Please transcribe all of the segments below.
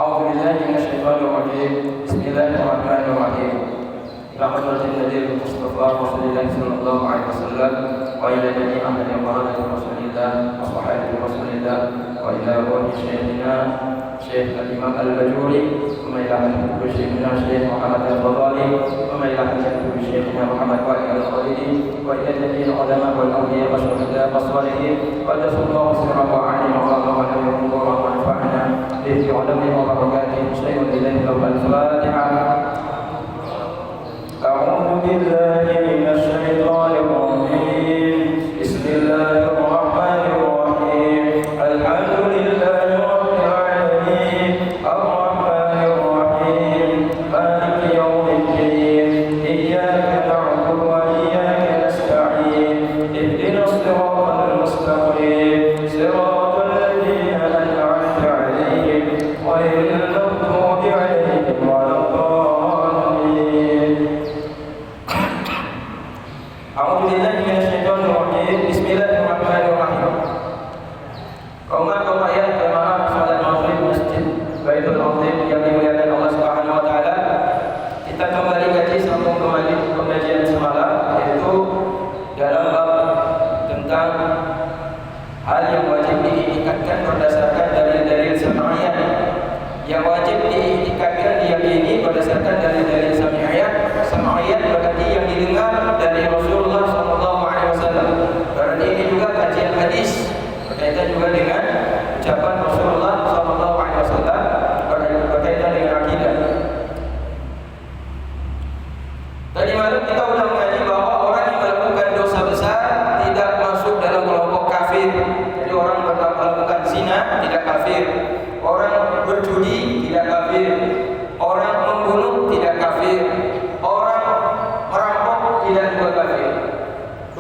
أعوذ بالله من الشيطان الرجيم. بسم الله الرحمن الرحيم. إلى حضرة النبي المصطفى رسول الله صلى الله عليه وسلم وإلى جميع من قرأت رسول الله وصحابة رسول الله وإلى روح شيخنا شيخ الإمام البجوري وما إلى حضرة شيخنا شيخ محمد الفضالي وما إلى حضرة شيخنا محمد وائل الخليلي وإلى جميع العلماء والأولياء والشهداء والصالحين قدس الله سره وعلم الله ونبيه الله ونفعنا به علمه وبركاته شيء إليه لو الفاتحة. أعوذ بالله من الشيطان الرجيم. بسم الله الرحمن الرحيم. الحمد لله رب العالمين الرحمن الرحيم مالك يوم الدين إياك نعبد وإياك نستعين اهدنا الصراط المستقيم صراط الذين أنعمت عليهم غير المغضوب عليهم ولا الضالين. أعوذ بالله من الشيطان الرجيم. بسم الله الرحمن الرحيم. Kaum ayat jemaah salat maghrib Masjid Baitul Azim yang dimuliakan Allah Subhanahu wa taala. Kita kembali kaji sambung kembali pengajian semalam, yaitu dalam bab tentang hal yang wajib diiktikadkan berdasarkan dalil-dalil sam'iyah. Yang wajib diiktikadkan diyakini berdasarkan dalil-dalil sam'iyah. Sam'iyah berarti yang didengar dari Rasulullah sallallahu alaihi wasallam. Berarti ini juga kajian hadis berkaitan juga dengan ucapan Rasulullah sallallahu alaihi wasallam berkaitan dengan akidah. Tadi malam kita sudah mengaji bahwa orang yang melakukan dosa besar tidak masuk dalam kelompok kafir. Jadi orang yang melakukan zina tidak kafir, orang berjudi tidak kafir, orang membunuh tidak kafir, orang merampok tidak juga kafir.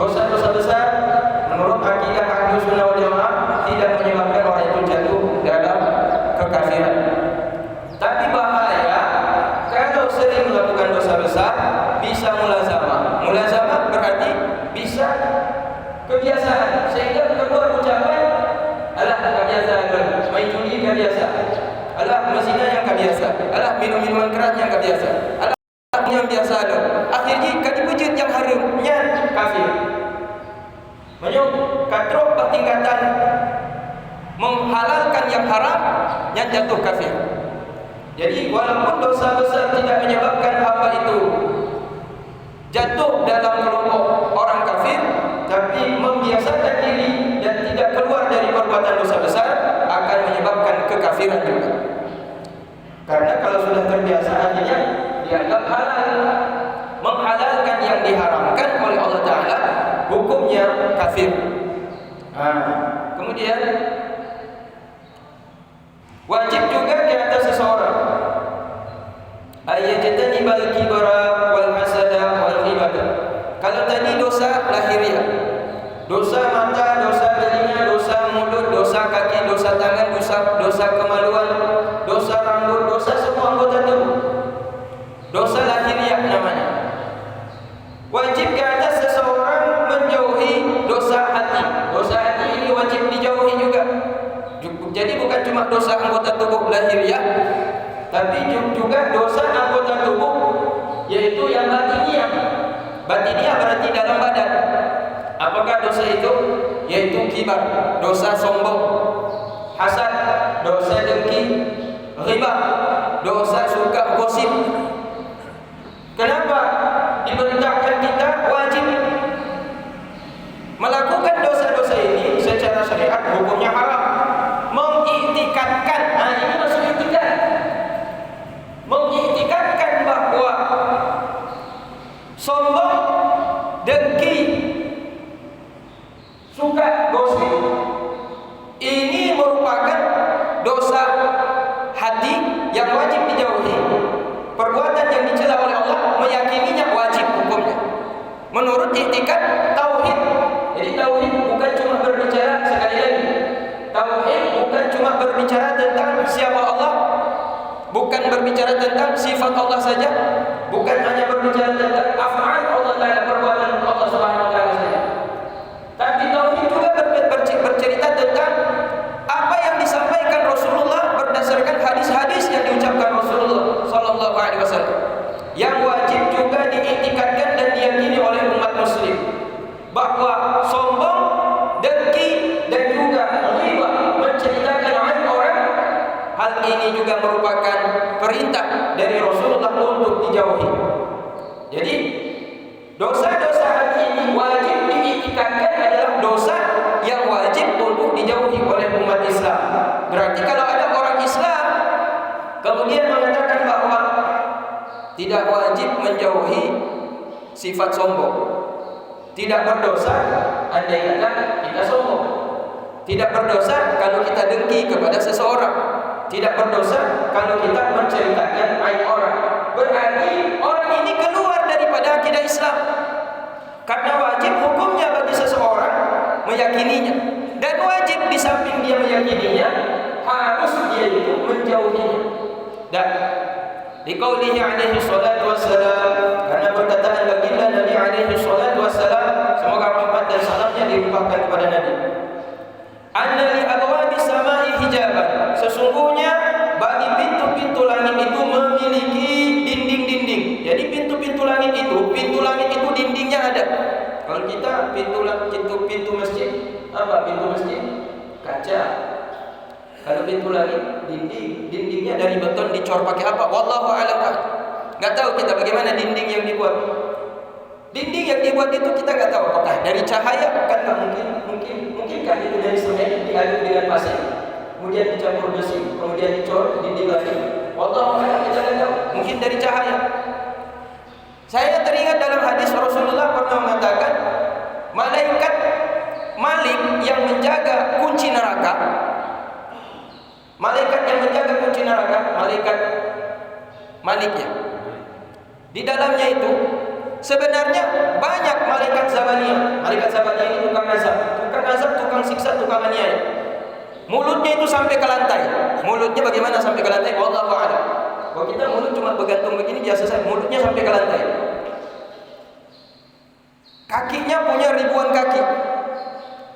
Dosa-dosa besar menurut akidah Ahlus Sunnah wal Jamaah tidak menyebabkan orang itu jatuh dalam kekafiran. Tapi bahaya kalau sering melakukan dosa besar bisa mulazamah. Mulazamah berarti bisa kebiasaan sehingga keluar ucapan alah kebiasaan, main judi kebiasaan, alah mezina yang kebiasaan, alah minum-minuman keras yang kebiasaan, alah yang biasa ada. Akhirnya kadi wujud yang haramnya kafir. Menyuk katrok tingkatan menghalalkan yang haram yang jatuh kafir. Jadi walaupun dosa besar tidak menyebabkan hamba itu jatuh dalam kelompok orang kafir, tapi membiasakan diri dan tidak keluar dari perbuatan dosa besar akan menyebabkan kekafiran juga. Karena kalau sudah terbiasa akhirnya dianggap halal, menghalalkan yang diharamkan oleh Allah Ta'ala hukumnya kafir. Kemudian wajib juga di atas seseorang ayyajanibal kibara wal hasada wal ghibata. Kalau tadi dosa lahiriah, dosa mata, dosa telinga, dosa mulut, dosa kaki, dosa tangan, dosa kemaluan, dosa rambut, dosa semua anggota tubuh, dosa lahiriah namanya. Wajib ke atas seseorang menjauhi dosa hati. Dosa hati ini wajib dijauhi juga. Jadi bukan cuma dosa anggota tubuh lahiriah, tapi juga dosa anggota tubuh, yaitu yang batiniah. Batiniah berarti dalam badan. Apakah dosa itu? Yaitu kibar, dosa sombong, hasad, dosa dengki, ghibah, dosa suka gosip. Kenapa diperintahkan kita wajib melakukan dosa-dosa ini? Secara syariat hukumnya haram. Mengiktikadkan, ini maksud iktikad. Mengiktikadkan bahwa sombong, dengki, suka gosip ini merupakan dosa hati yang wajib dijauhi. Perbuatan yang dicela oleh Allah, meyakininya wajib hukumnya. Menurut iktikad tauhid. Jadi tauhid bukan cuma berbicara, sekali lagi, tauhid bukan cuma berbicara tentang siapa Allah, bukan berbicara tentang sifat Allah saja, bukan hanya berbicara tentang af'al Allah Ta'ala, perbuatan Allah Subhanahu wa taala saja. Tapi tauhid juga bercerita tentang apa yang disampaikan Rasulullah berdasarkan hadis-hadis yang dari Rasulullah untuk dijauhi. Jadi dosa-dosa hati ini wajib diiktikadkan adalah dosa yang wajib untuk dijauhi oleh umat Islam. Berarti kalau ada orang Islam kemudian mengatakan bahwa tidak wajib menjauhi sifat sombong, tidak berdosa andai kata kita sombong, tidak berdosa kalau kita dengki kepada seseorang, tidak berdosa kalau kita menceritakan aib orang. Berarti orang ini keluar daripada akidah Islam. Karena wajib hukumnya bagi seseorang meyakininya, dan wajib di samping dia meyakininya harus dia itu menjauhinya. Dan di qaulihi alaihi salatu wassalam, karena perkataan baginda Nabi alaihi salatu wassalam, semoga rahmat dan salamnya dilimpahkan kepada Nabi, anna li abwabi samai hijaban, sesungguhnya bagi pintu-pintu langit itu memiliki dinding-dinding. Jadi pintu langit itu dindingnya ada. Kalau kita pintu masjid, apa pintu masjid? Kaca. Kalau pintu langit dindingnya dari beton dicor pakai apa? Wallahu a'lam. Enggak tahu kita bagaimana dinding yang dibuat. Dinding yang dibuat itu kita enggak tahu apakah dari cahaya, kan mungkinkah itu dari semen diaduk dengan pasir, kemudian dicampur besi, kemudian dicor dinding lagi. Wallahu a'lam, kita enggak tahu. Mungkin dari cahaya. Saya teringat dalam hadis Rasulullah pernah mengatakan, malaikat Malik yang menjaga kunci neraka, malaikat yang menjaga kunci neraka, malaikat Maliknya, di dalamnya itu sebenarnya banyak malaikat Zabaniyah. Malaikat Zabaniyah ini tukang azab, tukang siksa, tukang aniaya. Mulutnya itu sampai ke lantai. Mulutnya bagaimana sampai ke lantai? Wallahu a'lam. Kalau kita mulut cuma bergantung begini biasa saja, mulutnya sampai ke lantai. Kakinya punya ribuan kaki.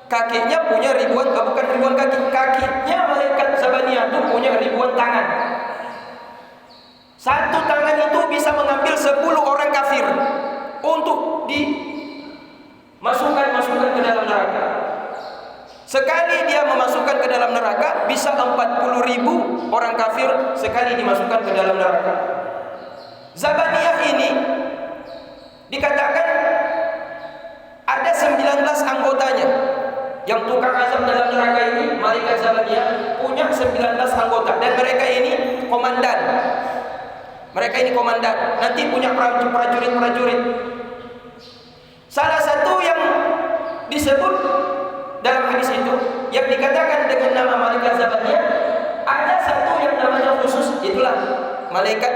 Kakinya punya ribuan, bukan ribuan kaki. Kakinya malaikat Zabaniyah itu punya ribuan tangan. Satu tangan itu bisa mengambil 10 orang kafir untuk dimasukkan ke dalam neraka. Sekali dia memasukkan ke dalam neraka, bisa 40.000 orang kafir sekali dimasukkan ke dalam neraka. Zabaniyah ini dikatakan ada 19 anggotanya. Yang tukang azab dalam neraka ini, malaikat Zabaniyah punya 19 anggota, dan mereka ini komandan. Nanti punya prajurit. Salah satu yang disebut dalam hadis itu yang dikatakan dengan nama malaikat Zabaniyah, ada satu yang namanya khusus, itulah malaikat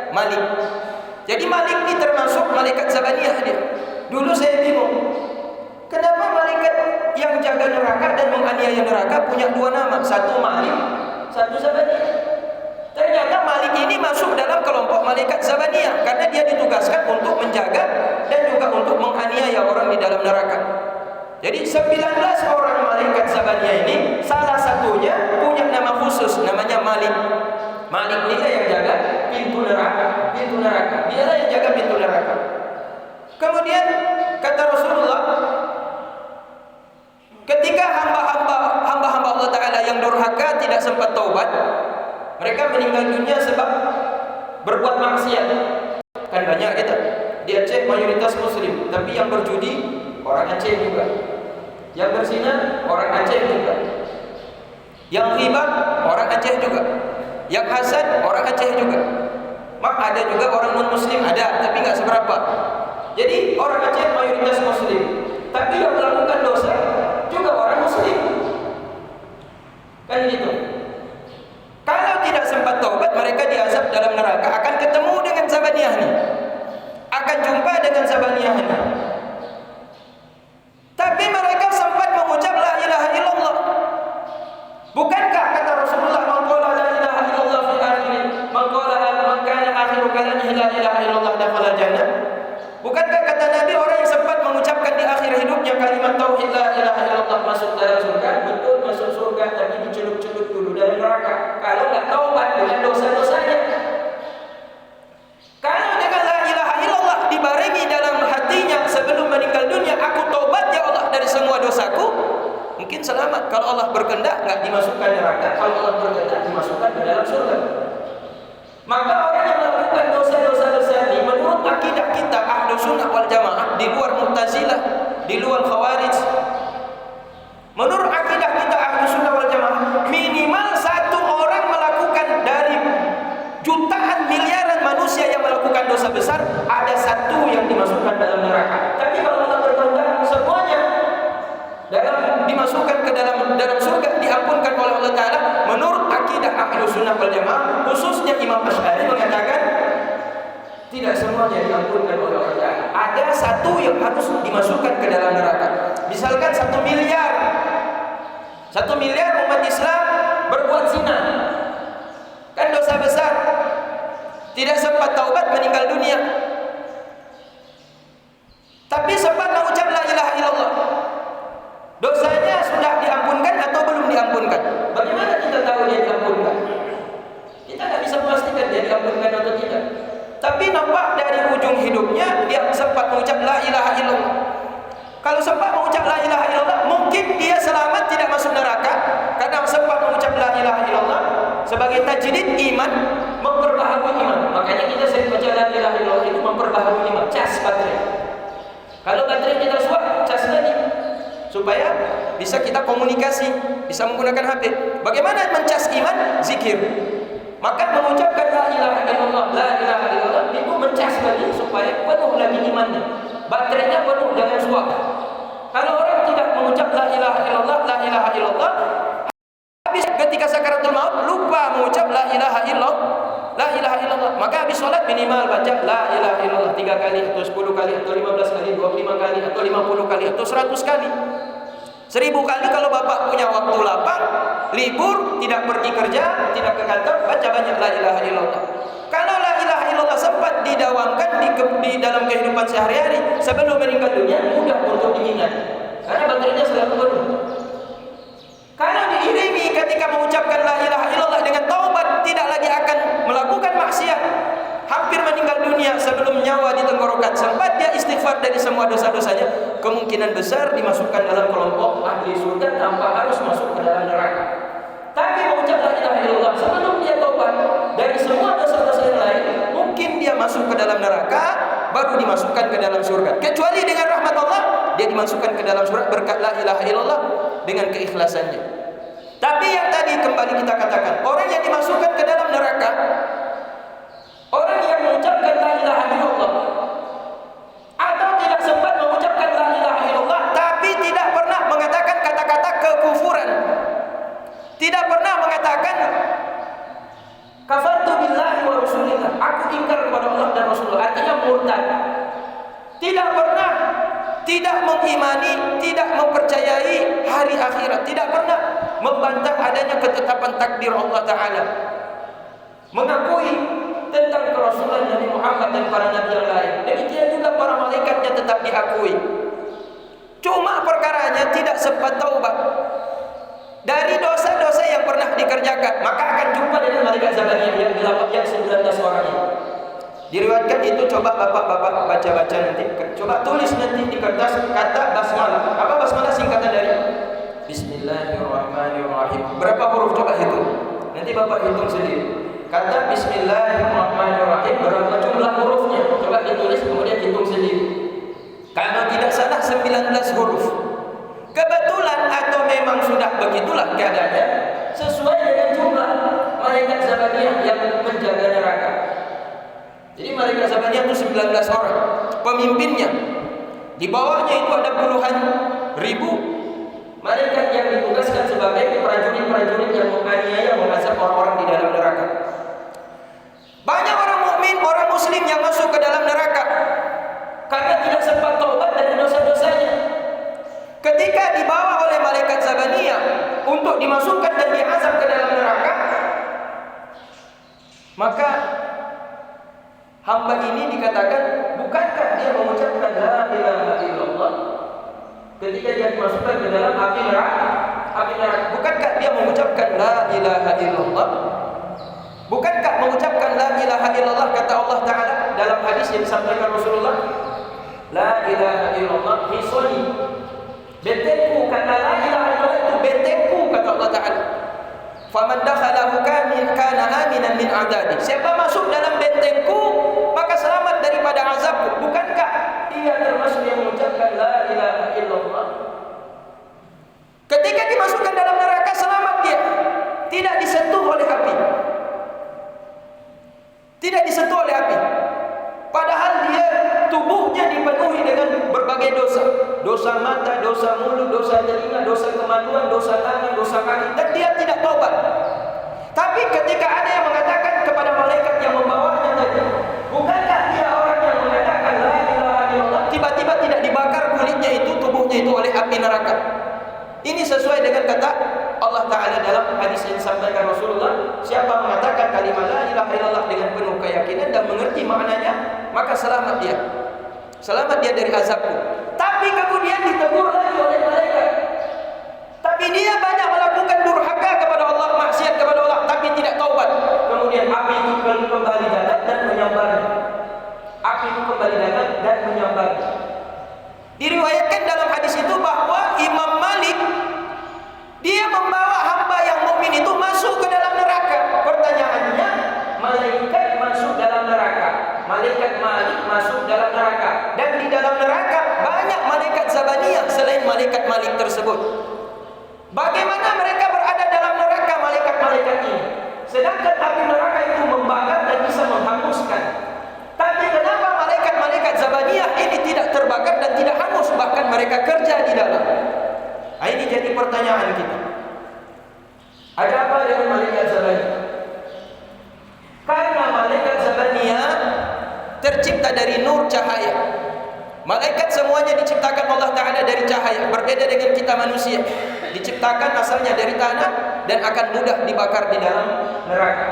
Malik. Jadi Malik ini termasuk malaikat Zabaniyah dia. Dulu saya bingung, kenapa malaikat yang jaga neraka dan menganiaya neraka punya 2 nama, satu Malik, satu Zabaniyah. Ternyata Malik ini masuk dalam kelompok malaikat Zabaniyah karena dia ditugaskan untuk menjaga dan juga untuk menganiaya orang di dalam neraka. Jadi 19 orang malaikat Zabaniyah ini salah satunya punya nama khusus, namanya Malik. Malik ini yang jaga pintu neraka. Dialah yang jaga pintu neraka. Kemudian kata Rasulullah, ketika hamba-hamba Allah Ta'ala yang durhaka tidak sempat taubat, mereka meninggal dunia sebab berbuat maksiat. Kan banyak kita di Aceh mayoritas Muslim, tapi yang berjudi orang Aceh juga, yang berzina orang Aceh juga, yang ghibah orang Aceh juga, yang hasad orang Aceh juga. Mak ada juga orang non-Muslim, ada, tapi nggak seberapa. Jadi orang Aceh mayoritas Muslim, tapi yang melakukan dosa juga orang Muslim. Kan gitu. Kalau tidak sempat taubat, mereka diazab dalam neraka. Akan ketemu dengan Zabaniyah ini, akan jumpa dengan Zabaniyah ini. Tapi mereka sempat mengucap la ilaha illallah. Bukankah kata Rasulullah, man qala la ilaha illallah fi akhir man kana akhiru kalamihi la ilaha illallah dakhala jannah? Bukankah kata Nabi, orang yang sempat mengucapkan di akhir hidupnya kalimat tauhid la ilaha illallah masuk dalam surga? Betul, masuk surga, tapi dicelup-celup dulu dari neraka kalau nggak taubat dengan dosa-dosanya. Kalau dengan la ilaha illallah dibarengi dalam hatinya sebelum meninggal dunia, aku taubat ya Allah dari semua dosaku, mungkin selamat. Kalau Allah berkehendak nggak dimasukkan neraka, kalau Allah berkehendak dimasukkan ke dalam surga. Maka orang yang melakukan dosa-dosa besar ini menurut akidah kita Ahlus Sunnah wal Jamaah, di luar Mu'tazilah, di luar Khawarij, menurut akidah kita Ahlus Sunnah wal Jamaah, minimal satu orang melakukan dari jutaan miliaran manusia yang melakukan dosa besar, ada satu yang dimasukkan dalam neraka. Tapi kalau Allah berkehendak semuanya dimasukkan ke dalam surga, diampunkan oleh Allah Ta'ala. Menurut akidah Ahlus Sunnah wal Jamaah, khususnya Imam Asy'ari mengatakan tidak semuanya diampunkan oleh Allah Ta'ala. Ada satu yang harus dimasukkan ke dalam neraka. Misalkan 1 miliar umat Islam berbuat zina, kan dosa besar, tidak sempat taubat, meninggal dunia, tapi sempat mengucap la ilaha illallah. Dosanya sudah diampunkan atau belum diampunkan? Bagaimana kita tahu dia diampunkan? Kita tidak bisa memastikan dia diampunkan atau tidak. Tapi nampak dari ujung hidupnya dia sempat mengucap la ilaha illallah. Kalau sempat mengucap la ilaha illallah, mungkin dia selamat, tidak masuk neraka karena sempat mengucap la ilaha illallah sebagai tajdid iman, memperbaharui iman. Makanya kita sering baca la ilaha illallah itu memperbaharui iman, cas baterai. Kalau baterai kita suap, cas lagi supaya bisa kita komunikasi, bisa menggunakan HP. Bagaimana mencas iman? Zikir. Maka mengucapkan la ilaha illallah itu mencas lagi supaya penuh lagi imannya. Baterainya penuh dengan suap. Kalau orang tidak mengucap la ilaha illallah, habis ketika sakaratul maut lupa mengucap la ilaha illallah, maka habis sholat minimal baca la ilaha illallah 3 kali atau 10 kali atau 15 kali, 25 kali atau 50 kali atau 100 kali. 1000 kali kalau bapak punya waktu lapang, libur, tidak pergi kerja, tidak ke kantor, baca banyak la ilaha illallah. Kalau la ilaha illallah sempat didawamkan di dalam kehidupan sehari-hari sebelum meninggal dunia, mudah untuk diingat karena baterainya selalu penuh. Kalau diiringi ketika mengucapkan la ilaha illallah dengan taubat, tidak lagi akan melakukan maksiat, hampir meninggal dunia sebelum nyawa di tenggorokan, sempat dia istighfar dari semua dosa-dosanya, kemungkinan besar dimasukkan dalam kelompok ahli surga tanpa harus masuk ke dalam neraka. Tapi mengucap la ilaha illallah sebelum dia taubat dari semua dosa-dosa yang lain, mungkin dia masuk ke dalam neraka, baru dimasukkan ke dalam surga. Kecuali dengan rahmat Allah, dia dimasukkan ke dalam surga berkat la ilaha illallah dengan keikhlasannya. Tapi yang tadi kembali kita katakan, orang yang dimasukkan ke dalam neraka, orang yang mengucapkan la ilaha illallah atau tidak sempat mengucapkan la ilaha illallah tapi tidak pernah mengatakan kata-kata kekufuran, tidak pernah mengatakan kafartu billahi wa rasulillah, aku ingkar kepada Allah dan Rasulullah, artinya murtad. Tidak pernah tidak mengimani, tidak mempercayai hari akhirat, tidak pernah membantah adanya ketetapan takdir Allah Ta'ala, mengakui tentang kerasulan Nabi Muhammad dan para nabi yang lain. Demikian juga para malaikatnya tetap diakui. Cuma perkaranya tidak sempat taubat dari dosa-dosa yang pernah dikerjakan, maka akan jumpa dengan malaikat Zabaniyah yang 19 orang ini. Diriwayatkan itu, coba bapak-bapak baca-baca nanti, coba tulis nanti di kertas kata basmalah. Apa basmalah? Singkatan dari Bismillahirrahmanirrahim. Berapa huruf? Coba hitung. Nanti bapak hitung sendiri. Kata Bismillahirrahmanirrahim berapa jumlah hurufnya? Coba ditulis kemudian hitung sendiri. Kalau tidak salah 19 huruf. Kebetulan atau memang sudah begitulah keadaannya, sesuai dengan jumlah malaikat Zabaniyah yang menjaga neraka. Jadi malaikat Zabaniyah itu 19 orang, pemimpinnya. Di bawahnya itu ada puluhan ribu malaikat yang ditugaskan sebagai prajurit-prajurit yang menganiaya, mengazab orang-orang di dalam neraka. Banyak orang mukmin, orang muslim yang masuk ke dalam neraka karena tidak sempat taubat dari dosa-dosanya. Ketika dibawa oleh malaikat Zabaniyah untuk dimasukkan dan diazab ke dalam neraka, maka hamba ini dikatakan, bukankah dia mengucapkan la ilaha illallah ketika dia dimasukkan ke dalam api neraka? Bukankah dia mengucapkan la ilaha illallah? Bukankah mengucapkan la ilaha illallah kata Allah Ta'ala dalam hadis yang disampaikan Rasulullah, la ilaha illallah hisoni, bentengku, kata la ilaha illallah itu bentengku kata Allah Ta'ala. Faman dakhalahu kana aminan min adabi. Siapa masuk dalam bentengku, maka selamat daripada azabku. Bukankah ia termasuk yang mengucapkan la ilaha illallah? Ketika dimasukkan dalam neraka, selamat dia. Tidak disentuh oleh api. Tidak disentuh oleh api. Padahal dia tubuhnya dipenuhi dengan berbagai dosa. Dosa mata, dosa mulut, dosa telinga, dosa kemaluan, dosa tangan, dosa kaki, dan dia tidak taubat. Tapi ketika ada yang mengatakan kepada malaikat yang membawanya tadi, bukankah dia orang yang mengatakan la ilaha illallah, tiba-tiba tidak dibakar kulitnya itu, tubuhnya itu oleh api neraka. Ini sesuai dengan kata Allah Ta'ala dalam hadis yang disampaikan Rasulullah, siapa mengatakan kalimat la ilaha illallah dengan penuh keyakinan dan mengerti maknanya, maka selamat dia. Selamat dia dari azabku. Tapi kemudian ditegur lagi oleh malaikat. Tapi dia banyak melakukan durhaka kepada Allah, maksiat kepada Allah, tapi tidak taubat. Kemudian api itu kembali datang dan menyambar. Api itu kembali datang dan menyambar. Diriwayatkan dalam hadis itu bahwa Imam Malik dia membawa hamba yang mukmin itu masuk ke dalam neraka. Pertanyaannya, malaikat masuk dalam neraka. Malaikat Malik masuk dalam neraka, dan di dalam neraka banyak malaikat Zabaniyah selain malaikat Malik tersebut. Bagaimana mereka berada dalam neraka, malaikat-malaikat ini? Sedangkan api neraka itu membakar dan bisa menghanguskan. Tapi kenapa malaikat-malaikat Zabaniyah ini tidak terbakar dan tidak hangus, bahkan mereka kerja di dalam? Nah, ini jadi pertanyaan kita. Ada apa dengan malaikat Zabaniyah? Karena malaikat Zabaniyah tercipta dari nur cahaya. Malaikat semuanya diciptakan Allah Ta'ala dari cahaya. Berbeda dengan kita manusia, diciptakan asalnya dari tanah dan akan mudah dibakar di dalam neraka.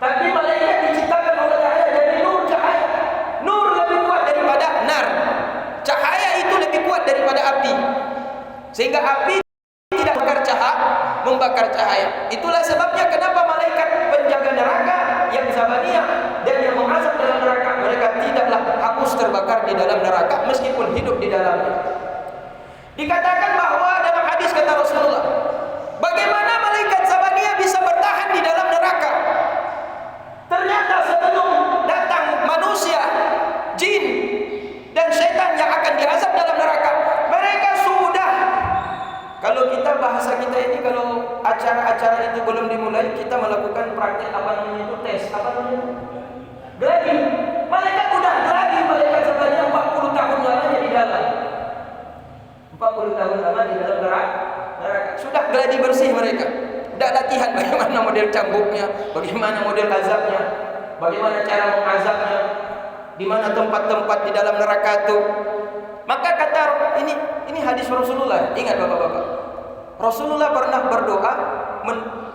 Tapi malaikat diciptakan Allah Ta'ala dari nur cahaya. Nur lebih kuat daripada nar. Cahaya itu lebih kuat daripada api, sehingga api tidak membakar cahaya. Itulah sebabnya kenapa malaikat penjaga neraka yang Zabaniyah dan yang mengazab dalam neraka, mereka tidaklah hangus terbakar di dalam neraka meskipun hidup di dalamnya. Dikatakan bahwa dalam hadis kata Rasulullah, bagaimana malaikat Zabaniyah bisa bertahan di dalam neraka? Ternyata sebelum datang manusia, jin dan setan yang akan diazab dalam neraka, mereka sudah, kalau kita bahasa kita ini, kalau acara-acara itu belum dimulai, kita melakukan praktek apa namanya itu, tes apa namanya, gladi. Malaikat udah gladi, malaikat Zabaniyah 40 tahun lamanya di dalam, 40 tahun lama di dalam neraka. Sudah gladi bersih mereka. Sudah latihan bagaimana model cambuknya, bagaimana model azabnya, bagaimana cara mengazabnya, di mana tempat-tempat di dalam neraka itu. Maka kata ini hadis Rasulullah. Ingat bapak-bapak, Rasulullah pernah berdoa,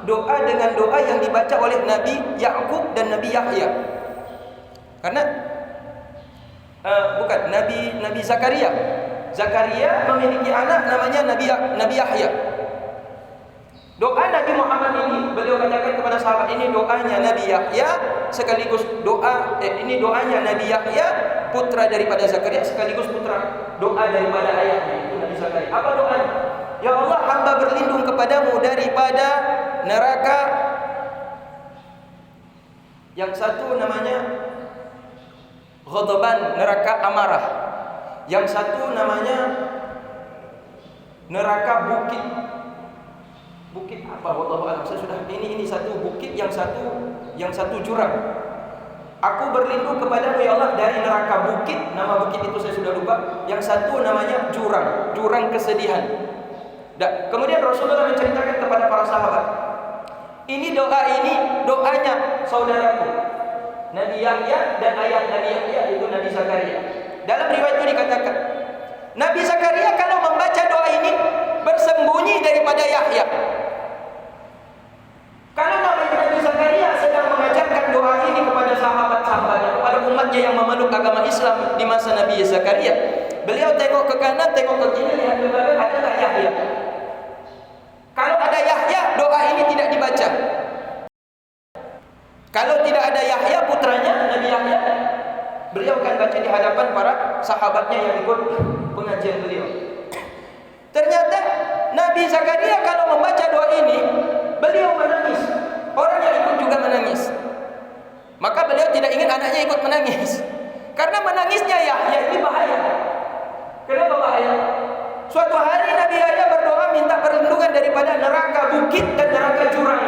doa dengan doa yang dibaca oleh Nabi Yakub dan Nabi Yahya. Karena Nabi Zakaria. Zakaria memiliki anak namanya Nabi Yahya. Doa Nabi Muhammad ini, beliau katakan kepada sahabat, ini doanya Nabi Yahya sekaligus ini doanya Nabi Yahya, putra daripada Zakaria, sekaligus putra doa daripada ayahnya itu Nabi Zakaria. Apa doanya? Ya Allah, hamba berlindung kepadamu daripada neraka yang satu namanya ghadaban, neraka amarah. Yang satu namanya neraka bukit. Bukit apa? Wallahu a'lam. Saya sudah ini satu bukit, yang satu jurang. Aku berlindung kepadamu ya Allah dari neraka bukit. Nama bukit itu saya sudah lupa. Yang satu namanya jurang kesedihan. Kemudian Rasulullah menceritakan kepada para sahabat, ini doanya saudaraku Nabi Yahya dan ayah Nabi Yahya, itu Nabi Zakaria. Dalam riwayat itu dikatakan, Nabi Zakaria kalau membaca doa ini bersembunyi daripada Yahya. Kalau Nabi Zakaria sedang mengajarkan doa ini kepada sahabat-sahabatnya, kepada umatnya yang memeluk agama Islam di masa Nabi Zakaria, beliau tengok ke kanan, tengok ke kiri, lihat ke belakang, ada tak Yahya? Kalau ada Yahya, doa ini tidak dibaca. Kalau tidak ada Yahya, putranya Nabi Yahya, beliau akan baca di hadapan para sahabatnya yang ikut pengajian beliau. Ternyata Nabi Zakaria kalau membaca doa ini, Beliau menangis. Orang yang ikut juga menangis. Maka beliau tidak ingin anaknya ikut menangis. Karena menangisnya Yahya ini bahaya. Kenapa bahaya? Suatu hari Nabi Yahya berdoa minta perlindungan daripada neraka bukit dan neraka jurang.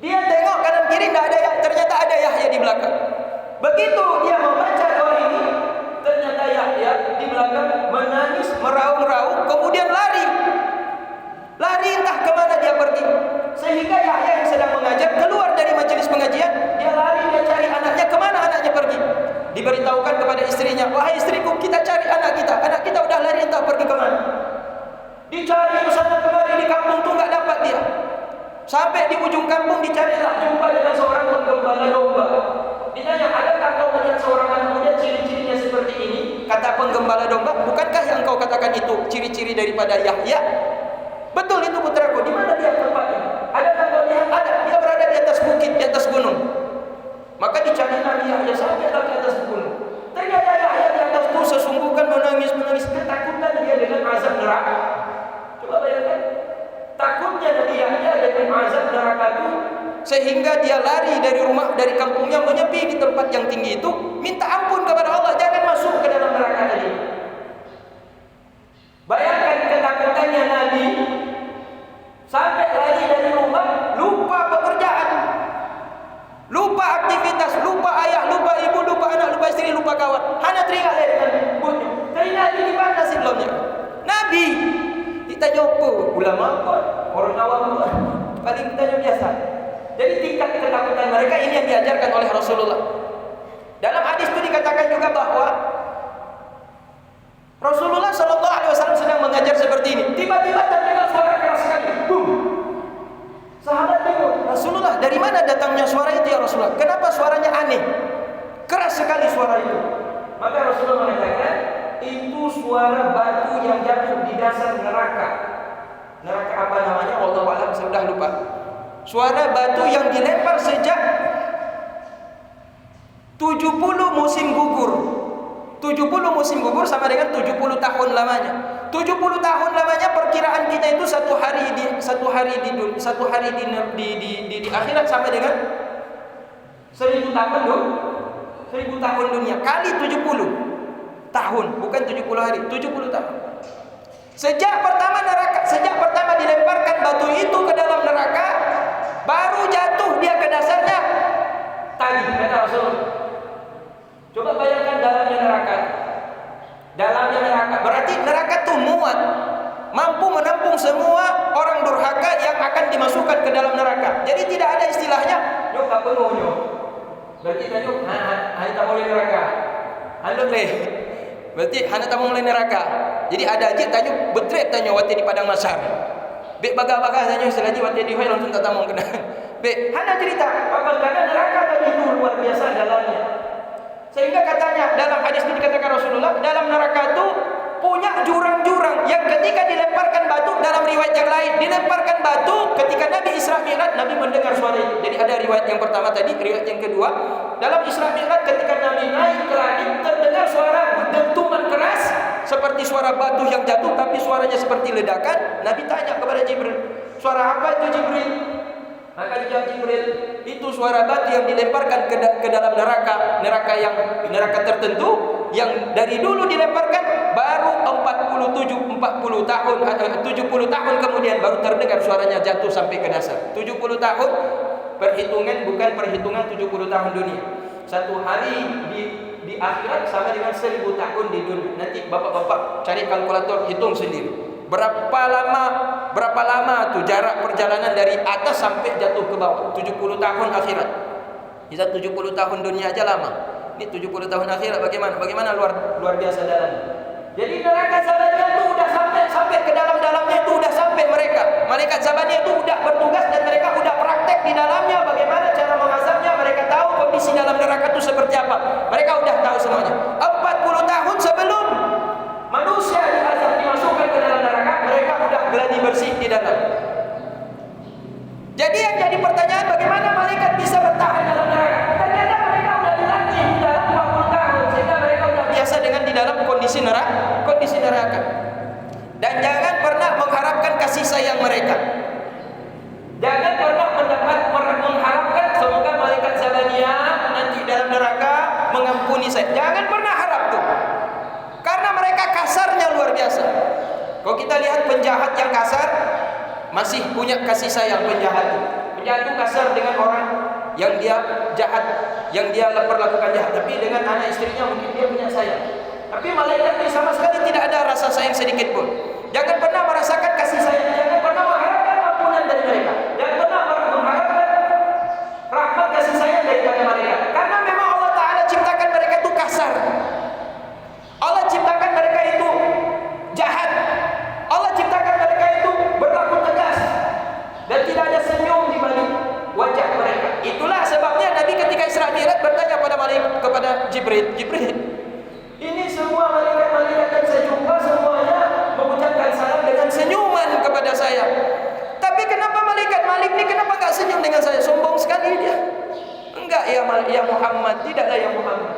Dia tengok kanan kiri tidak ada, ternyata ada Yahya di belakang. Begitu dia membaca doa ini, ternyata Yahya di belakang menangis, meraung-raung, kemudian lari. Lari entah kemana dia pergi. Sehingga Yahya yang sedang mengajar keluar dari majelis pengajian, dia lari, dia cari anaknya, kemana anaknya pergi. Diberitahukan kepada istrinya, wahai istriku, kita cari anak kita udah lari entah pergi kemana. Dicari ke sana kemari di kampung tu enggak dapat dia. Sampai di ujung kampung dicarilah, jumpa dengan seorang penggembala domba. Ditanya, adakah kau melihat seorang anak muda ciri-cirinya seperti ini? Kata penggembala domba, bukankah yang kau katakan itu ciri-ciri daripada Yahya? Betul itu putraku. Di mana dia tempatnya? Adakah kau lihat? Ada. Dia berada di atas bukit, di atas gunung. Maka dicari Nabi Yahya sampai di atas gunung. Ternyata Yahya di atas itu sesungguhkan menangis, ketakutan dia dengan azab neraka. Coba bayangkan, takutnya Nabi Yahya dengan azab neraka itu, sehingga dia lari dari rumah, dari kampungnya, menyepi di tempat yang tinggi itu, minta ampun kepada Allah, jangan masuk ke dalam neraka tadi. Bayangkan ketakutannya Nabi, sampai lari dari rumah, lupa pekerjaan, lupa aktivitas, lupa ayah, lupa ibu, lupa anak, lupa istri, lupa kawan. Hanya teringat dengan ibunya. Teringat di mana sebelumnya? Nabi. Ditanya apa? Ulama apa? Orang awam apa? Paling ditanya biasa. Jadi tingkat ketakutan mereka ini yang diajarkan oleh Rasulullah. Dalam hadis itu dikatakan juga bahwa Rasulullah SAW sedang mengajar seperti ini. Tiba-tiba terdengar suara keras sekali. Boom. Sahabat bingung, Rasulullah, dari mana datangnya suara itu ya Rasulullah? Kenapa suaranya aneh? Keras sekali suara itu. Maka Rasulullah mengatakan, itu suara batu yang jatuh di dasar neraka. Neraka apa namanya? Wallahu a'lam, saya sudah lupa. Suara batu yang dilempar sejak 70 musim gugur. 70 musim gugur sama dengan 70 tahun lamanya. 70 tahun lamanya perkiraan kita itu satu hari di akhirat sama dengan 1000 tahun dong. 1000 tahun dunia kali 70 tahun, bukan 70 hari, 70 tahun. Sejak pertama dilemparkan batu itu ke dalam neraka, baru jatuh dia ke dasarnya tadi, kata Rasulullah. Coba bayangkan dalamnya neraka. Dalamnya neraka. Berarti neraka itu muat, mampu menampung semua orang durhaka yang akan dimasukkan ke dalam neraka. Jadi tidak ada istilahnya, "Nyok tak penuh nyok." Berarti tanya, "Hai tak boleh neraka." Anda boleh. Berarti hana tak boleh neraka. Jadi ada aja tanya betrep tanya wati di padang masar. Bek baga-baga tanya selagi wati di hoy langsung tak tamong kena. Bek hana cerita, kadang-kadang neraka tadi itu luar biasa dalamnya. Sehingga katanya dalam hadis ini dikatakan Rasulullah, dalam neraka itu punya jurang-jurang yang ketika dilemparkan batu, dalam riwayat yang lain dilemparkan batu ketika Nabi Isra Mi'raj, Nabi mendengar suara itu. Jadi ada riwayat yang pertama tadi, riwayat yang kedua, dalam Isra Mi'raj ketika Nabi naik ke langit terdengar suara dentuman keras seperti suara batu yang jatuh, tapi suaranya seperti ledakan. Nabi tanya kepada Jibril, "Suara apa itu Jibril?" Maka dijawab Jibril, "Itu suara batu yang dilemparkan ke dalam neraka tertentu yang dari dulu dilemparkan, baru 70 tahun kemudian baru terdengar suaranya jatuh sampai ke dasar." 70 tahun perhitungan, bukan perhitungan 70 tahun dunia. Satu hari di akhirat sama dengan 1000 tahun di dunia. Nanti bapak-bapak cari kalkulator, hitung sendiri. Berapa lama tuh jarak perjalanan dari atas sampai jatuh ke bawah? 70 tahun akhirat. Bisa 70 tahun dunia aja lama. Ini 70 tahun akhirat bagaimana luar biasa dalamnya. Jadi neraka Zabaniyah itu udah sampai ke dalamnya itu udah sampai mereka. Malaikat Zabaniyah itu udah bertugas dan mereka udah praktek di dalamnya bagaimana cara mengazabnya. Mereka tahu kondisi dalam neraka itu seperti apa. Mereka udah tahu semuanya. 40 tahun sebelum manusia diazab dimasukkan ke dalam neraka, mereka udah gladi bersih di dalam. Jadi yang jadi pertanyaan, bagaimana malaikat bisa bertahan dalam neraka? Ternyata mereka udah dilatih di dalam 40 tahun sehingga mereka udah biasa dengan di dalam kondisi neraka. Dan jangan pernah mengharapkan kasih sayang mereka. ampuni saya. Jangan pernah harap tuh. Karena mereka kasarnya luar biasa. Kalau kita lihat penjahat yang kasar, masih punya kasih sayang penjahat itu. Penjahat itu kasar dengan orang yang dia jahat, yang dia perlakukan jahat. Tapi dengan anak istrinya mungkin dia punya sayang. Tapi malaikat ini sama sekali tidak ada rasa sayang sedikit pun. Jangan pernah merasakan kasih sayang. Jangan pernah mengharapkan ampunan dari mereka. Jangan pernah mengharapkan rahmat kasih sayang daripada mereka. Karena memang Allah Ta'ala ciptakan mereka itu kasar. Allah ciptakan mereka itu jahat. Allah ciptakan mereka itu berlaku tegas. Dan tidak ada senyum di balik wajah mereka. Itulah sebabnya Nabi ketika Isra Mi'raj bertanya kepada Jibril, ini semua malaikat-malaikat yang saya jumpa semuanya mengucapkan salam dengan senyuman kepada saya. Tapi kenapa malaikat Malik ini kenapa enggak senyum dengan saya? Sombong sekali dia. Enggak ya Muhammad, tidaklah ya Muhammad.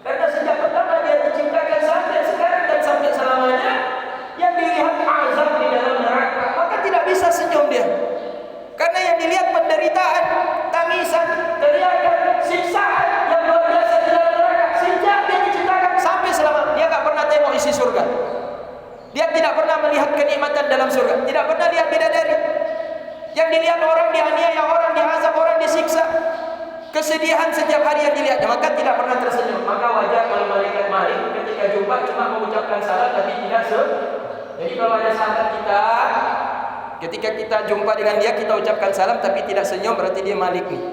Karena sejak pertama dia diciptakan sampai sekarang dan sampai selamanya yang dilihat azab di dalam neraka, maka tidak bisa senyum dia. Karena yang dilihat penderitaan, tangisan, teriakan, siksaan yang luar biasa di dalam neraka. Sejak dia diciptakan sampai selama, dia tak pernah tengok isi surga. Dia tidak pernah melihat kenikmatan dalam surga. Tidak pernah lihat bidadari. Yang dilihat orang dianiaya, orang diazab, orang disiksa. Kesedihan setiap hari yang dilihatnya, maka tidak pernah tersenyum. Maka wajar kalau malaikat Malik ketika jumpa cuma mengucapkan salam tapi tidak Jadi kalau ada sahabat kita, ketika kita jumpa dengan dia, kita ucapkan salam tapi tidak senyum, berarti dia Malik nih.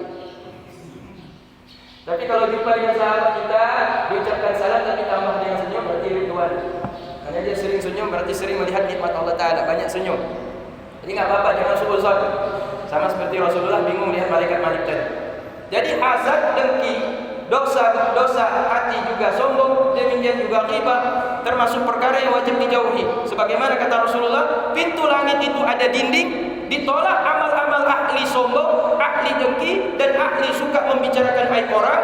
Tapi kalau jumpa dengan sahabat kita, diucapkan salam tapi tambah dengan senyum, berarti Ridwan. Karena dia sering senyum, berarti sering melihat nikmat Allah Ta'ala, banyak senyum. Jadi nggak apa-apa, jangan suuzon. Sama seperti Rasulullah bingung lihat malaikat Malik tadi. Jadi hasad, dengki, dosa hati juga sombong, demikian juga ghibah, termasuk perkara yang wajib dijauhi. Sebagaimana kata Rasulullah, pintu langit itu ada dinding, ditolak amal-amal ahli sombong, ahli dengki, dan ahli suka membicarakan aib orang.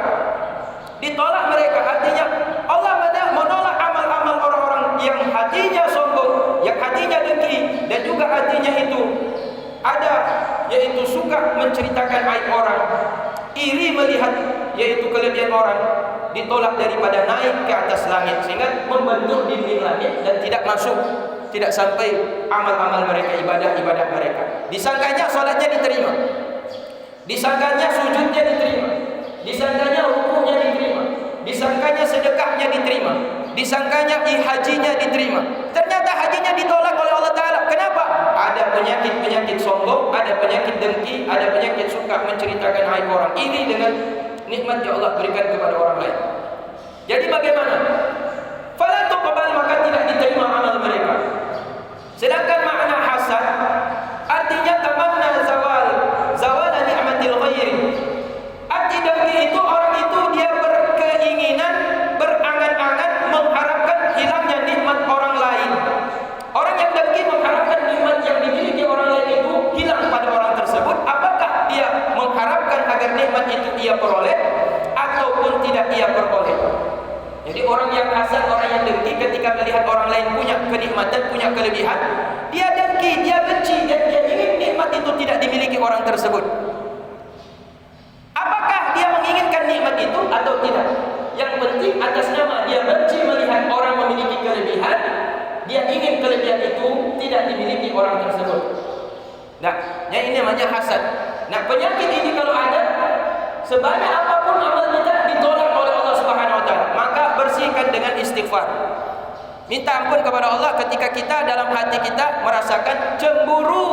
Ditolak mereka, artinya Allah menolak amal-amal orang-orang yang hatinya sombong, yang hatinya dengki, dan juga hatinya itu ada, yaitu suka menceritakan aib orang, iri melihat yaitu kelebihan orang, ditolak daripada naik ke atas langit, sehingga membentuk dinding langit dan tidak masuk, tidak sampai amal-amal mereka, ibadah-ibadah mereka. Disangkanya solatnya diterima, disangkanya sujudnya diterima, disangkanya rukunya diterima, disangkanya sedekahnya diterima, disangkanya hajinya diterima. Ternyata hajinya ditolak oleh Allah Ta'ala. Kenapa? Ada penyakit sombong, ada penyakit dengki, ada penyakit suka menceritakan aib orang, iri dengan nikmat yang Allah berikan kepada orang lain. Jadi bagaimana? Fala tuqbal, maka tidak diterima amal mereka. Sedangkan makna hasad artinya tamanna zawal ni'matil ghairi. Arti dengki itu orang itu dia berkeinginan, berangan-angan mengharapkan hilangnya nikmat orang lain. Orang yang dengki mengharapkan nikmat yang dimiliki orang lain itu hilang pada orang tersebut. Apakah dia mengharapkan agar nikmat itu ia peroleh ataupun tidak ia peroleh? Jadi orang yang hasad, orang yang dengki ketika melihat orang lain punya kenikmatan, punya kelebihan, dia dengki, dia benci, dan dia ingin nikmat itu tidak dimiliki orang tersebut. Apakah dia menginginkan nikmat itu atau tidak? Yang penting atas nama dia benci melihat orang memiliki kelebihan, dia ingin kelebihan itu tidak dimiliki orang tersebut. Nah, yang ini namanya hasad. Nah, penyakit ini kalau ada, sebanyak apapun amal kita ditolak oleh Allah Subhanahu wa Ta'ala. Maka bersihkan dengan istighfar. Minta ampun kepada Allah ketika kita dalam hati kita merasakan cemburu.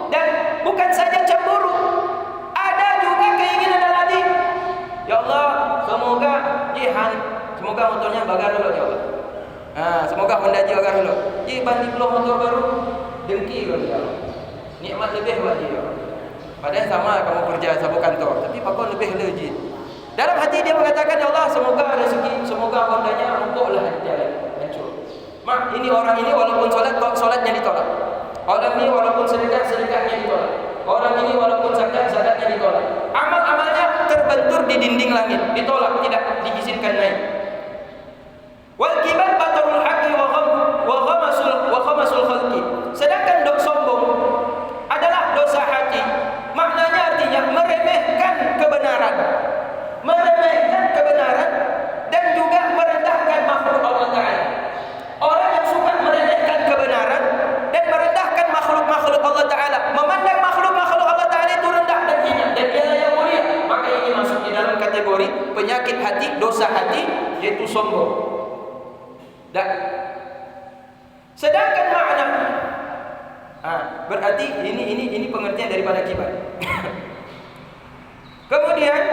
Dan bukan saja cemburu, ada juga keinginan dalam hati. Ya Allah, semoga jihan, semoga motornya bagar dulu ya Allah. Semoga Honda Ji bagar dulu. Ji bandi belum motor baru, dengki loh ya Allah. Nikmat lebih buat dia. Padahal sama kamu kerja satu kantor, tapi pakon lebih lagi. Dalam hati dia mengatakan, ya Allah, semoga rezeki, semoga Hondanya empuklah jalan hancur. Mak, ini orang ini walaupun solatnya ditolak. Orang ini walaupun sedekahnya ditolak. Orang ini walaupun zakatnya ditolak. Amal-amalnya terbentur di dinding langit, ditolak, tidak diizinkan naik. Wal kibar batarul haqqi wa khamasul khalqi. Sedangkan dosa sombong adalah dosa hati. Maknanya artinya meremehkan kebenaran. Meremehkan kebenaran dan yaitu sombong. Dan sedangkan makna berarti ini pengertian daripada kibar. Kemudian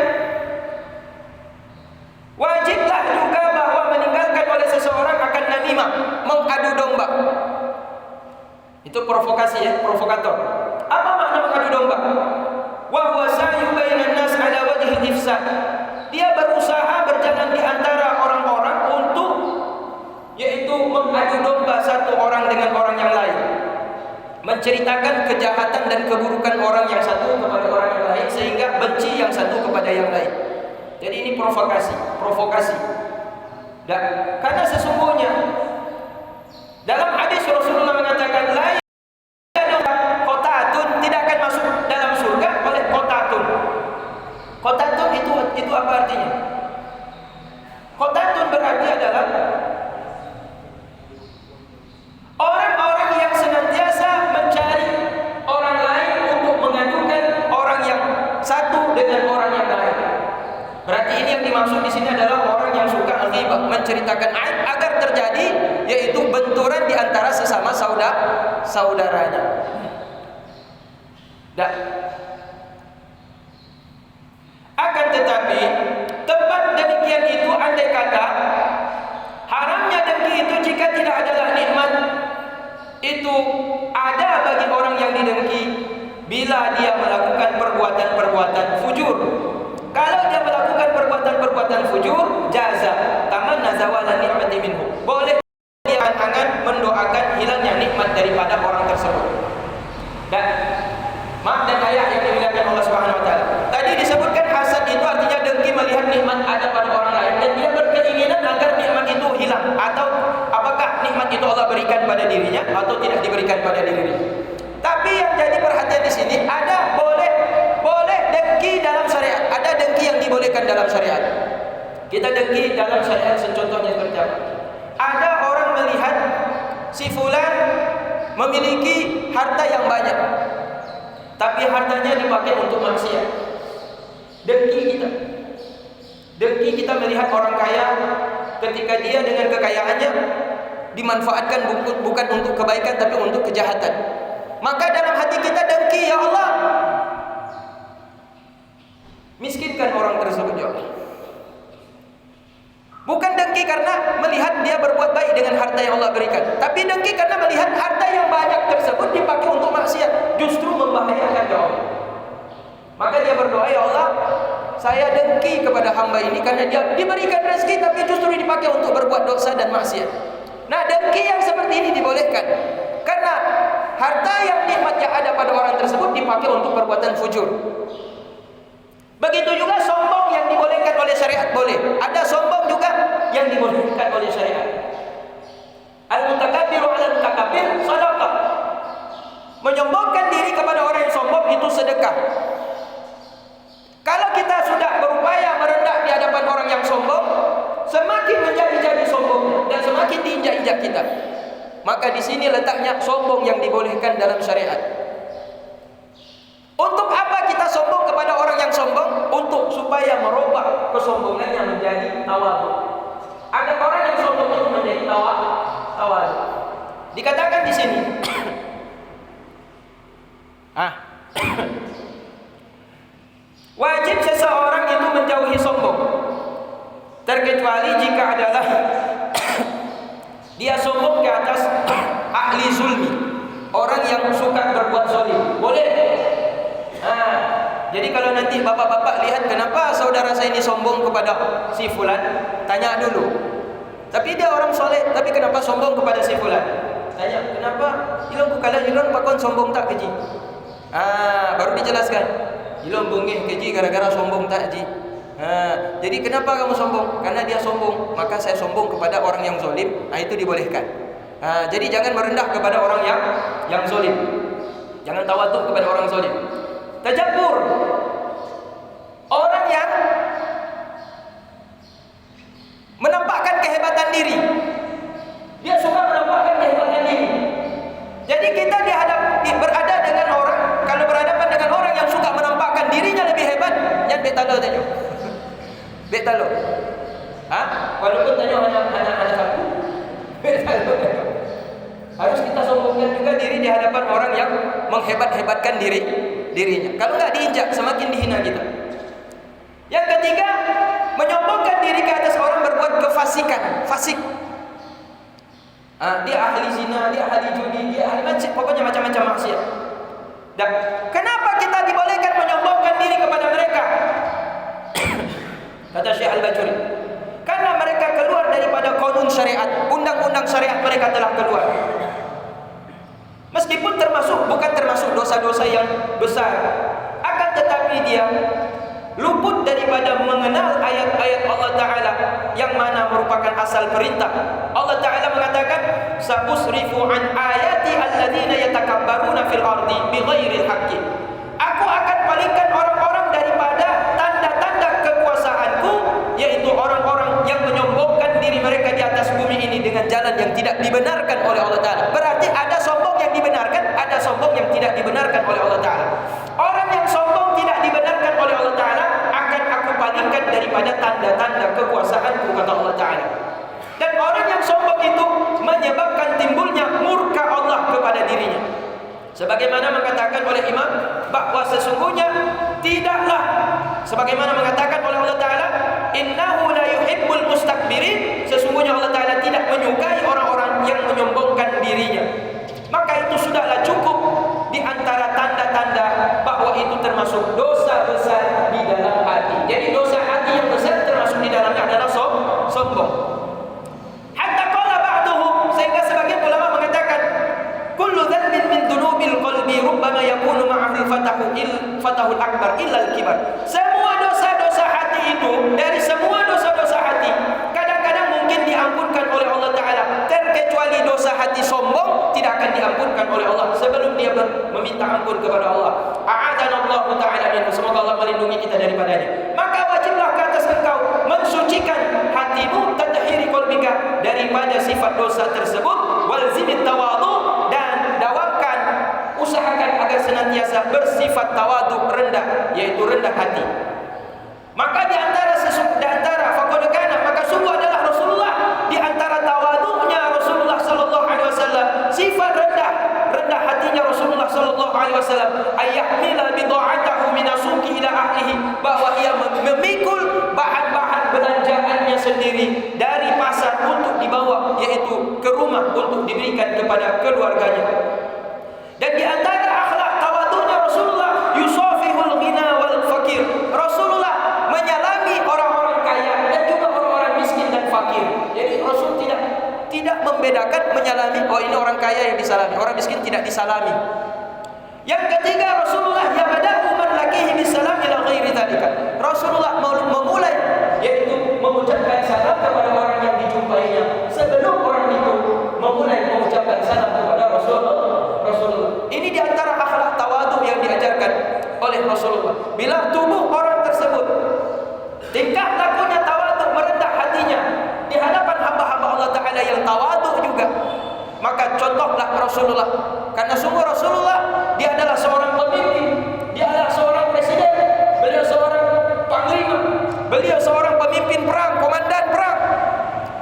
wajiblah juga bahwa meninggalkan oleh seseorang akan namimah, mengadu domba. Itu provokasi ya, provokator. Apa makna mengadu domba? Wa huwa sa'yu bainan nas ala wajhi ifsad. Dia berusaha berjalan di antara orang-orang untuk yaitu mengadu domba satu orang dengan orang yang lain. Menceritakan kejahatan dan keburukan orang yang satu kepada orang yang lain sehingga benci yang satu kepada yang lain. Jadi ini provokasi. Dan karena sesungguhnya dalam hadis Rasulullah mengatakan la qatatun, tidak akan masuk dalam surga oleh qatatun. Qatatun itu apa artinya? Qatatun berarti adalah orang-orang yang senantiasa mencari orang lain untuk mengadukan orang yang satu dengan orang yang lain. Berarti ini yang dimaksud di sini adalah orang yang suka ghibah, menceritakan aib agar terjadi yaitu benturan di antara sesama saudaranya. Dan akan tetapi tempat demikian itu andai kata haramnya dengki itu jika tidak adalah nikmat itu ada bagi orang yang didengki bila dia melakukan perbuatan-perbuatan fujur. Kalau dia melakukan perbuatan-perbuatan fujur, jaza tamanna zawala ni'mati minhu. Boleh dia angan mendoakan hilangnya nikmat daripada orang tersebut. Dan maaf dan ayah yang dimuliakan Allah Subhanahu wa taala. Tadi disebutkan hasad itu artinya dengki melihat nikmat ada pada orang lain dan dia berkeinginan agar nikmat itu hilang, atau apakah nikmat itu Allah berikan pada dirinya atau tidak diberikan pada dirinya. Tapi yang jadi perhatian di sini ada boleh dengki dalam syariat, ada dengki yang dibolehkan dalam syariat. Kita dengki dalam syariat contohnya seperti apa? Ada orang melihat si fulan memiliki harta yang banyak, tapi hartanya dipakai untuk maksiat. Dengki kita melihat orang kaya ketika dia dengan kekayaannya dimanfaatkan bukan untuk kebaikan tapi untuk kejahatan. Maka dalam hati kita dengki, ya Allah, miskinkan orang tersebut ya Allah. Bukan dengki karena melihat dia berbuat baik dengan harta yang Allah berikan, tapi dengki karena melihat harta yang banyak tersebut dipakai untuk maksiat, justru membahayakan ya Allah. Maka dia berdoa, ya Allah, saya dengki kepada hamba ini karena dia diberikan rezeki tapi justru dipakai untuk berbuat dosa dan maksiat. Nah, dengki yang seperti ini dibolehkan karena harta yang nikmat yang ada pada orang tersebut dipakai untuk perbuatan fujur. Begitu juga sombong yang dibolehkan oleh syariat boleh. Ada sombong juga yang dibolehkan oleh syariat. Al-mutakabbiru 'ala al-mutakabbir shadaqah. Menyombongkan diri kepada orang yang sombong itu sedekah. Kalau kita sudah berupaya merendah di hadapan orang yang sombong, semakin menjadi sombong dan semakin diinjak-injak kita. Maka di sini letaknya sombong yang dibolehkan dalam syariat. Untuk apa kita sombong kepada orang yang sombong? Untuk supaya merubah kesombongannya menjadi tawadhu. Ada orang yang sombong itu menjadi tawadhu. Dikatakan di sini, wajib seseorang itu menjauhi sombong, terkecuali jika adalah dia sombong ke atas ahli zulmi, orang yang suka berbuat zalim. Boleh. Jadi kalau nanti bapak-bapak lihat kenapa saudara saya ini sombong kepada si fulan, tanya dulu. Tapi dia orang soleh, tapi kenapa sombong kepada si fulan? Tanya, kenapa? Ilong kukala ilong pakon sombong tak keji? Baru dijelaskan. Ilong bungih keji gara-gara sombong tak keji. Jadi kenapa kamu sombong? Karena dia sombong, maka saya sombong kepada orang yang zalim. Itu dibolehkan. Jadi jangan merendah kepada orang yang zalim. Jangan tawadhu kepada orang zalim. Tajabbur, orang yang menampakkan kehebatan diri. Dia suka menampakkan kehebatan diri. Jadi kita berada dengan orang, kalau berhadapan dengan orang yang suka menampakkan dirinya lebih hebat, yang betalo saja. Betalo. Walaupun yang menghebat-hebatkan dirinya. Kalau nggak diinjak, semakin dihina kita. Yang ketiga, menyombongkan diri ke atas orang berbuat kefasikan, fasik. Dia ahli zina, dia ahli judi, dia ahli macam, pokoknya macam-macam maksiat. Dan kenapa kita dibolehkan menyombongkan diri kepada mereka? Kata Syekh Al-Bajuri, karena mereka keluar daripada qanun syariat, undang-undang syariat mereka telah keluar. Meskipun bukan termasuk dosa-dosa yang besar, akan tetapi dia luput daripada mengenal ayat-ayat Allah Ta'ala yang mana merupakan asal perintah. Allah Ta'ala mengatakan, "Sa'usrifu an ayati alladzina yatakabbaruna fil ardi bighairil haqqi." Aku akan palingkan orang-orang daripada tanda-tanda kekuasaanku, yaitu orang-orang yang menyombongkan diri mereka di atas bumi ini dengan jalan yang tidak dibenarkan oleh Allah Ta'ala. Berarti ada sombong yang dibenarkan, ada sombong yang tidak dibenarkan oleh Allah Ta'ala. Orang yang sombong tidak dibenarkan oleh Allah Ta'ala akan aku palingkan daripada tanda-tanda kekuasaanku, kata Allah Ta'ala. Dan orang yang sombong itu menyebabkan timbulnya murka Allah kepada dirinya. Sebagaimana mengatakan oleh Imam, bahwa sesungguhnya tidaklah, sebagaimana mengatakan oleh Allah Ta'ala, innahu la yuhibbul mustakbirin, sesungguhnya Allah Ta'ala tidak menyukai orang-orang yang menyombongkan dirinya. Maka itu sudahlah cukup di antara tanda-tanda bahwa itu termasuk dosa besar di dalam hati. Jadi dosa hati yang besar termasuk di dalamnya adalah sombong. Hatta qala ba'duhum, sehingga sebagian ulama mengatakan, kullu dhanbin min dunubil qalbi rubbama yakunu ma'ahul fatahul akbar illa al-kibar. Semua dosa-dosa hati itu, dari semua dosa-dosa hati, kadang-kadang mungkin diampunkan oleh Allah Ta'ala, terkecuali dosa hati sombong tidak akan diampunkan oleh Allah sebelum dia meminta ampun kepada Allah. A'adanallahu ta'ala minhu, semoga Allah melindungi kita daripadanya. Maka wajiblah ke atas engkau mensucikan hatimu, tatahiri qalbika, daripada sifat dosa tersebut, walzimit tawadhu, dan dawamkan, usahakan agar senantiasa bersifat tawadhu, rendah, yaitu rendah hati. Maka di antara faqad kana, maka sungguh adalah Rasulullah, di antara tawadhunya Rasulullah sallallahu alaihi wasallam, sifat rendah hatinya Rasulullah sallallahu alaihi wasallam, ayyahmila bid'atahu minasuqi ila ahlihi, bahwa ia memikul bahan-bahan belanjaannya sendiri dari pasar untuk dibawa, yaitu ke rumah untuk diberikan kepada keluarganya. Dan di antara akhlak tawadhunya Rasulullah, yusafihul ghina wal fakir, Rasulullah menyalami orang-orang kaya dan juga orang-orang miskin dan fakir. Jadi Rasul tidak membedakan, menyalami, oh ini orang kaya yang disalami, orang miskin tidak disalami. Yang ketiga, Rasulullah yabda'u man laqihi bisalam ila ghairi dzalika. Rasulullah memulai, yaitu mengucapkan salam kepada orang yang dijumpainya sebelum orang itu memulai mengucapkan salam kepada Rasulullah. Ini di antara akhlak tawadhu yang diajarkan oleh Rasulullah. Bila tubuh orang tersebut tingkah lakunya tawadhu, merendah hatinya di hadapan hamba-hamba Allah Ta'ala yang tawadhu juga, maka contohlah Rasulullah. Karena sungguh Rasulullah, dia adalah seorang pemimpin, dia adalah seorang presiden, beliau seorang panglima, beliau seorang pemimpin perang, komandan perang.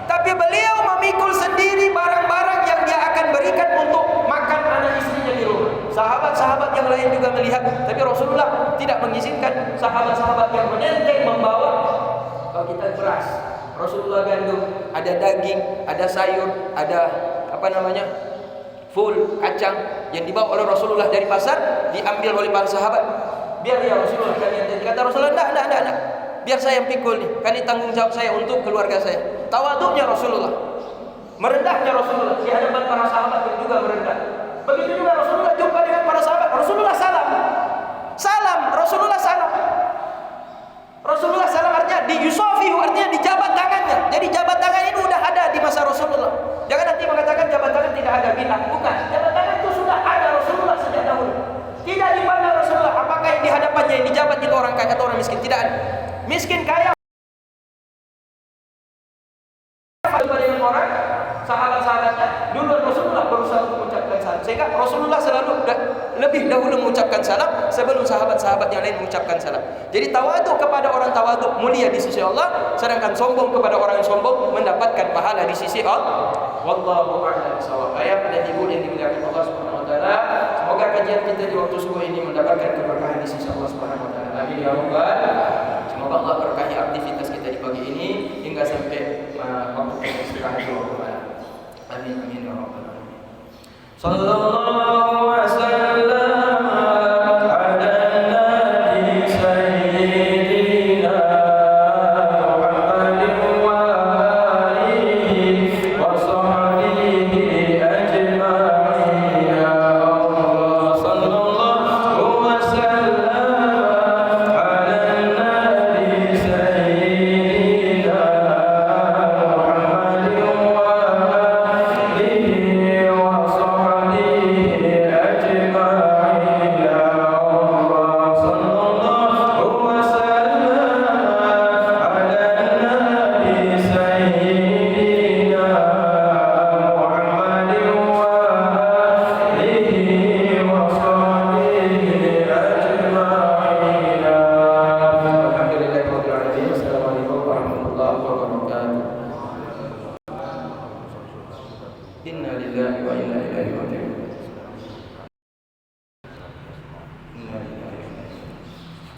Tapi beliau memikul sendiri barang-barang yang dia akan berikan untuk makan anak istrinya di rumah. Sahabat-sahabat yang lain juga melihat, tapi Rasulullah tidak mengizinkan sahabat-sahabat yang menenteng membawa. Kalau kita beras, Rasulullah gandum, ada daging, ada sayur, ada full kacang yang dibawa oleh Rasulullah dari pasar, diambil oleh para sahabat. Biar ya Rasulullah, kata Rasulullah, enggak. Biar saya yang pikul nih, kan ini tanggung jawab saya untuk keluarga saya. Tawadhunya Rasulullah, merendahnya Rasulullah di hadapan para sahabat yang juga merendah. Begitu juga Rasulullah jumpa dengan para sahabat, Rasulullah salam, Rasulullah salam artinya di yusafihu, artinya dijabat tangannya. Jadi jabat tangan ini sudah ada di masa Rasulullah. Jangan nanti mengatakan jabat tangan tidak ada, bid'ah. Bukan, jabat tangan itu sudah ada Rasulullah sejak dahulu. Tidak dipandang Rasulullah apakah yang di hadapannya yang dijabat itu orang kaya atau orang miskin, tidak ada. Miskin kaya dengan orang sahabat-sahabatnya, dulu Rasulullah berusaha untuk mengucapkan salam, sehingga Rasulullah selalu lebih dahulu mengucapkan salam sebelum sahabat-sahabat yang lain mengucapkan salam. Jadi tawadhu kepada orang tawadhu mulia di sisi Allah, sedangkan sombong kepada orang yang sombong mendapatkan pahala di sisi Allah. Wallahu a'lam bishawab. Ayah dan ibu yang dimuliakan Allah Subhanahu wa taala, semoga kajian kita di waktu subuh ini mendapatkan keberkahan di sisi Allah Subhanahu wa taala. Amin ya rabbal. Semoga Allah berkahi aktivitas kita di pagi ini hingga sampai waktu kita istirahat di waktu malam. Amin amin ya rabbal alamin. Sallallahu alaihi wasallam.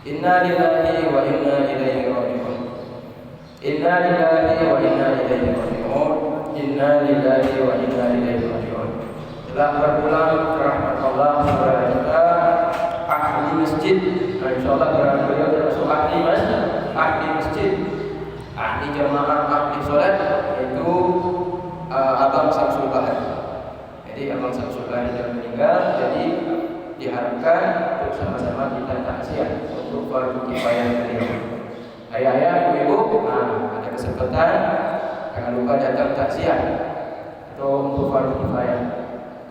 Inna lillahi wa inna ilaihi raji'un. Inna lillahi wa inna ilaihi raji'un. Inna lillahi wa inna ilaihi raji'un. Telah berpulang ke rahmat Allah saudara kita ahli masjid. Insyaallah beliau termasuk ahli masjid, ahli jamaah, ahli salat, yaitu Abang Samsul Bahari. Jadi Abang Samsul Bahari sudah meninggal, jadi diharapkan untuk sama-sama kita takziah untuk fardu kifayah beliau. Ayah-ayah, ibu-ibu, ada kesempatan jangan lupa datang takziah atau untuk fardu kifayah.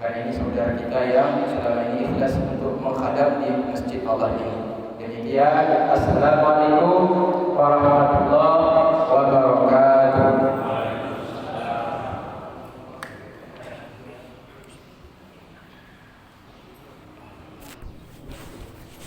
Karena ini saudara kita yang selama ini ikhlas untuk menghadap di masjid Allah ini. Demikian, assalamualaikum warahmatullahi wabarakatuh.